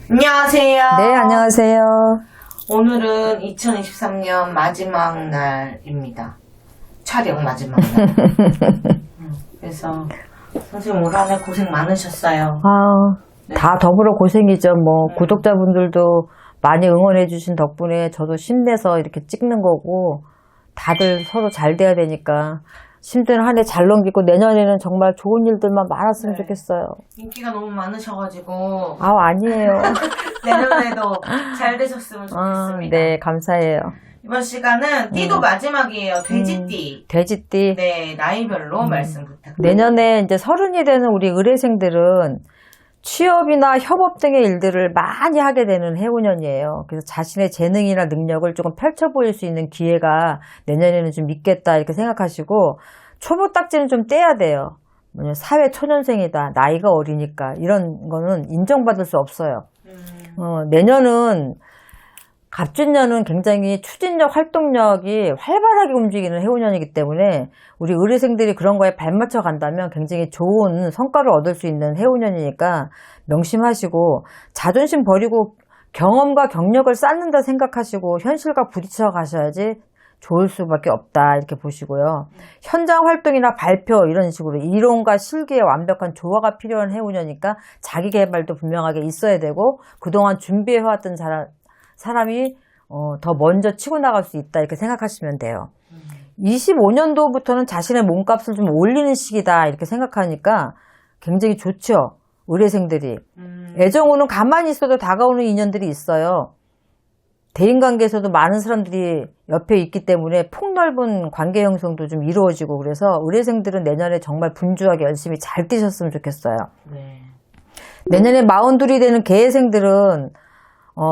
안녕하세요. 네, 안녕하세요. 오늘은 2023년 마지막 날입니다. 촬영 마지막 날. 그래서 선생님 올 한 해 고생 많으셨어요. 네. 다 더불어 고생이죠. 구독자분들도 많이 응원해주신 덕분에 저도 힘내서 이렇게 찍는 거고, 다들 서로 잘 돼야 되니까 힘든 한 해 잘 넘기고 내년에는 정말 좋은 일들만 많았으면 네. 좋겠어요. 인기가 너무 많으셔가지고 아니에요. 내년에도 잘 되셨으면 좋겠습니다. 네, 감사해요. 이번 시간은 띠도 마지막이에요. 돼지띠. 돼지띠. 네, 나이별로 말씀 부탁드립니다. 내년에 이제 30이 되는 우리 의뢰생들은 취업이나 협업 등의 일들을 많이 하게 되는 해운년이에요. 그래서 자신의 재능이나 능력을 조금 펼쳐 보일 수 있는 기회가 내년에는 좀 있겠다 이렇게 생각하시고, 초보 딱지는 좀 떼야 돼요. 사회 초년생이다, 나이가 어리니까 이런 거는 인정받을 수 없어요. 내년은 갑진년은 굉장히 추진력, 활동력이 활발하게 움직이는 해운년이기 때문에 우리 의뢰생들이 그런 거에 발맞춰 간다면 굉장히 좋은 성과를 얻을 수 있는 해운년이니까 명심하시고, 자존심 버리고 경험과 경력을 쌓는다 생각하시고 현실과 부딪혀 가셔야지 좋을 수밖에 없다 이렇게 보시고요. 현장 활동이나 발표 이런 식으로 이론과 실기의 완벽한 조화가 필요한 해운년이니까 자기 개발도 분명하게 있어야 되고, 그동안 준비해왔던 사람이 더 먼저 치고 나갈 수 있다 이렇게 생각하시면 돼요. 25년도부터는 자신의 몸값을 좀 올리는 시기다 이렇게 생각하니까 굉장히 좋죠. 의뢰생들이. 애정으로는 가만히 있어도 다가오는 인연들이 있어요. 대인관계에서도 많은 사람들이 옆에 있기 때문에 폭넓은 관계 형성도 좀 이루어지고, 그래서 의뢰생들은 내년에 정말 분주하게 열심히 잘 뛰셨으면 좋겠어요. 네. 내년에 42이 되는 개회생들은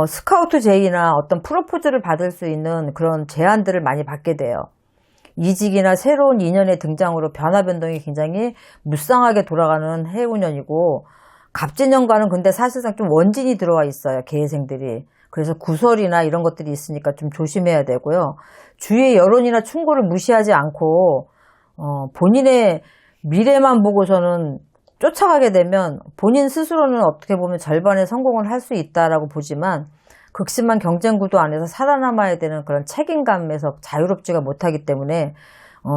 스카우트 제의나 어떤 프로포즈를 받을 수 있는 그런 제안들을 많이 받게 돼요. 이직이나 새로운 인연의 등장으로 변화 변동이 굉장히 무쌍하게 돌아가는 해운년이고, 갑진년과는 근데 사실상 좀 원진이 들어와 있어요, 개회생들이. 그래서 구설이나 이런 것들이 있으니까 좀 조심해야 되고요. 주위의 여론이나 충고를 무시하지 않고 본인의 미래만 보고서는 쫓아가게 되면 본인 스스로는 어떻게 보면 절반의 성공을 할 수 있다라고 보지만, 극심한 경쟁 구도 안에서 살아남아야 되는 그런 책임감에서 자유롭지가 못하기 때문에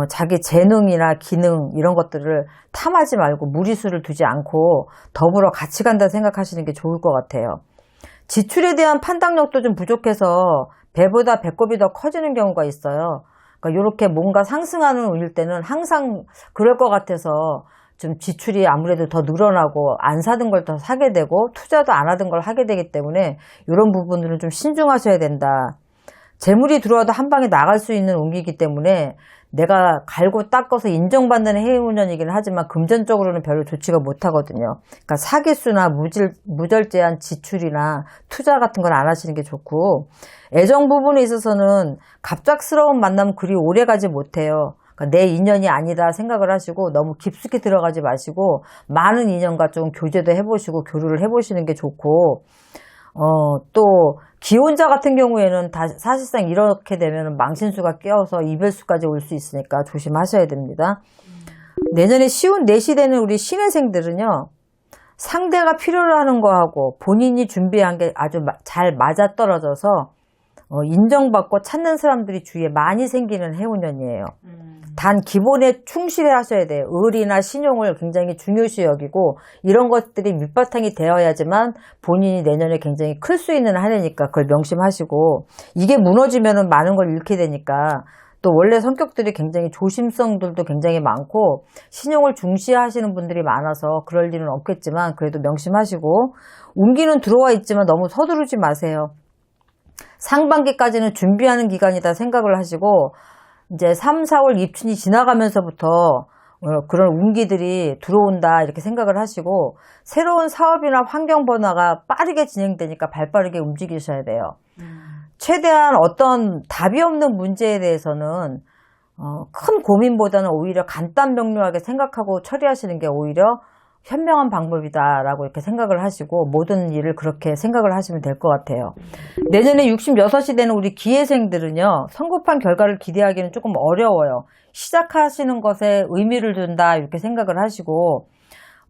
자기 재능이나 기능 이런 것들을 탐하지 말고 무리수를 두지 않고 더불어 같이 간다 생각하시는 게 좋을 것 같아요. 지출에 대한 판단력도 좀 부족해서 배보다 배꼽이 더 커지는 경우가 있어요. 그러니까 이렇게 뭔가 상승하는 운일 때는 항상 그럴 것 같아서 좀 지출이 아무래도 더 늘어나고 안 사던 걸 더 사게 되고 투자도 안 하던 걸 하게 되기 때문에 이런 부분들은 좀 신중하셔야 된다. 재물이 들어와도 한 방에 나갈 수 있는 운기이기 때문에 내가 갈고 닦아서 인정받는 해운년이긴 하지만 금전적으로는 별로 좋지가 못하거든요. 그러니까 사기수나 무절제한 지출이나 투자 같은 건 안 하시는 게 좋고, 애정 부분에 있어서는 갑작스러운 만남 그리 오래 가지 못해요. 그러니까 내 인연이 아니다 생각을 하시고 너무 깊숙이 들어가지 마시고 많은 인연과 좀 교제도 해보시고 교류를 해보시는 게 좋고, 또 기혼자 같은 경우에는 사실상 이렇게 되면 망신수가 끼어서 이별수까지 올 수 있으니까 조심하셔야 됩니다. 내년에 쉬운 내시되는 우리 신혜생들은요, 상대가 필요로 하는 거하고 본인이 준비한 게 아주 잘 맞아떨어져서 인정받고 찾는 사람들이 주위에 많이 생기는 해운년이에요. 단 기본에 충실해 하셔야 돼요. 의리나 신용을 굉장히 중요시 여기고 이런 것들이 밑바탕이 되어야지만 본인이 내년에 굉장히 클 수 있는 한 해니까 그걸 명심하시고, 이게 무너지면은 많은 걸 잃게 되니까, 또 원래 성격들이 굉장히 조심성들도 굉장히 많고 신용을 중시하시는 분들이 많아서 그럴 일은 없겠지만 그래도 명심하시고, 운기는 들어와 있지만 너무 서두르지 마세요. 상반기까지는 준비하는 기간이다 생각을 하시고, 이제 3, 4월 입춘이 지나가면서부터 그런 운기들이 들어온다 이렇게 생각을 하시고, 새로운 사업이나 환경 변화가 빠르게 진행되니까 발빠르게 움직이셔야 돼요. 최대한 어떤 답이 없는 문제에 대해서는 큰 고민보다는 오히려 간단 명료하게 생각하고 처리하시는 게 오히려 현명한 방법이다라고 이렇게 생각을 하시고 모든 일을 그렇게 생각을 하시면 될 것 같아요. 내년에 66이 되는 우리 기회생들은요, 성급한 결과를 기대하기는 조금 어려워요. 시작하시는 것에 의미를 둔다 이렇게 생각을 하시고,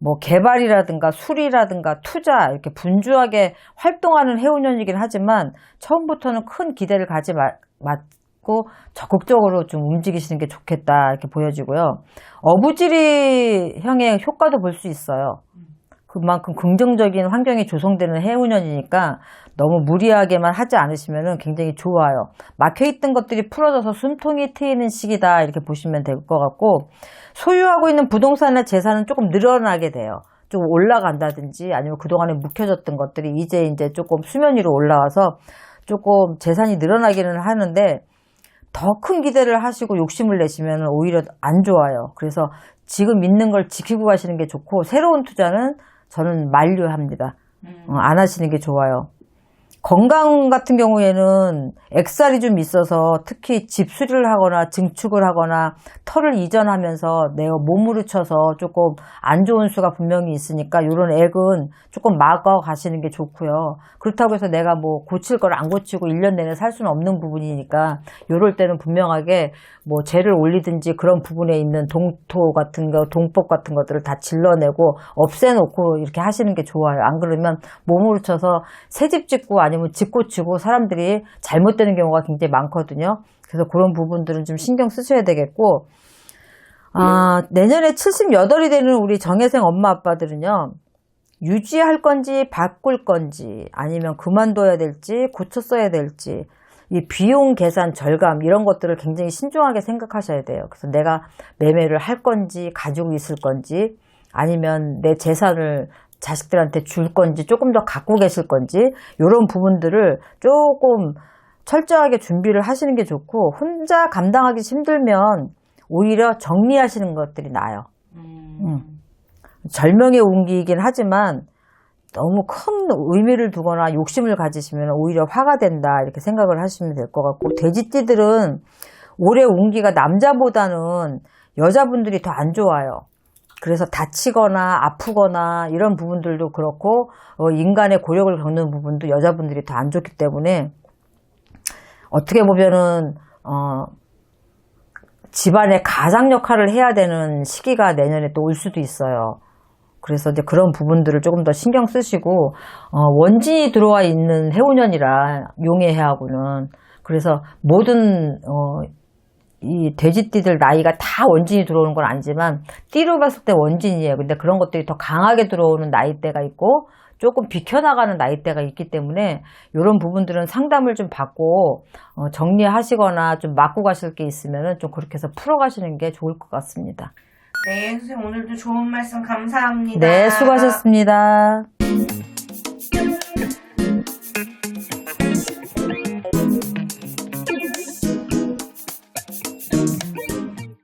뭐 개발이라든가 수리라든가 투자 이렇게 분주하게 활동하는 해운년이긴 하지만 처음부터는 큰 기대를 가지 말고 적극적으로 좀 움직이시는 게 좋겠다 이렇게 보여지고요. 어부지리형의 효과도 볼 수 있어요. 그만큼 긍정적인 환경이 조성되는 해운년이니까 너무 무리하게만 하지 않으시면 굉장히 좋아요. 막혀있던 것들이 풀어져서 숨통이 트이는 시기다 이렇게 보시면 될 것 같고, 소유하고 있는 부동산이나 재산은 조금 늘어나게 돼요. 좀 올라간다든지 아니면 그동안에 묵혀졌던 것들이 이제 조금 수면 위로 올라와서 조금 재산이 늘어나기는 하는데, 더 큰 기대를 하시고 욕심을 내시면 오히려 안 좋아요. 그래서 지금 있는 걸 지키고 가시는 게 좋고, 새로운 투자는 저는 만류합니다. 안 하시는 게 좋아요. 건강 같은 경우에는 액살이 좀 있어서 특히 집 수리를 하거나 증축을 하거나 털을 이전하면서 내 몸으로 쳐서 조금 안 좋은 수가 분명히 있으니까 이런 액은 조금 막아 가시는 게 좋고요. 그렇다고 해서 내가 뭐 고칠 걸 안 고치고 1년 내내 살 수는 없는 부분이니까 이럴 때는 분명하게 뭐 재를 올리든지 그런 부분에 있는 동토 같은 거, 동법 같은 것들을 다 질러내고 없애놓고 이렇게 하시는 게 좋아요. 안 그러면 몸으로 쳐서 새집 짓고 아니면 집 고치고 사람들이 잘못되는 경우가 굉장히 많거든요. 그래서 그런 부분들은 좀 신경 쓰셔야 되겠고, 내년에 78이 되는 우리 정혜생 엄마 아빠들은요, 유지할 건지 바꿀 건지 아니면 그만둬야 될지 고쳐 써야 될지 이 비용 계산 절감 이런 것들을 굉장히 신중하게 생각하셔야 돼요. 그래서 내가 매매를 할 건지 가지고 있을 건지 아니면 내 재산을 자식들한테 줄 건지 조금 더 갖고 계실 건지 이런 부분들을 조금 철저하게 준비를 하시는 게 좋고, 혼자 감당하기 힘들면 오히려 정리하시는 것들이 나아요. 절명의 운기이긴 하지만 너무 큰 의미를 두거나 욕심을 가지시면 오히려 화가 된다 이렇게 생각을 하시면 될 것 같고, 돼지띠들은 올해 운기가 남자보다는 여자분들이 더 안 좋아요. 그래서 다치거나 아프거나 이런 부분들도 그렇고 인간의 고력을 겪는 부분도 여자분들이 더 안 좋기 때문에 어떻게 보면은 집안의 가장 역할을 해야 되는 시기가 내년에 또 올 수도 있어요. 그래서 이제 그런 부분들을 조금 더 신경 쓰시고, 원진이 들어와 있는 해운년이라 용의 해하고는, 그래서 모든 이 돼지띠들 나이가 다 원진이 들어오는 건 아니지만 띠로 봤을 때 원진이에요. 근데 그런 것들이 더 강하게 들어오는 나이대가 있고 조금 비켜나가는 나이대가 있기 때문에 이런 부분들은 상담을 좀 받고 정리하시거나 좀 맞고 가실 게 있으면 좀 그렇게 해서 풀어가시는 게 좋을 것 같습니다. 네, 선생님 오늘도 좋은 말씀 감사합니다. 네, 수고하셨습니다.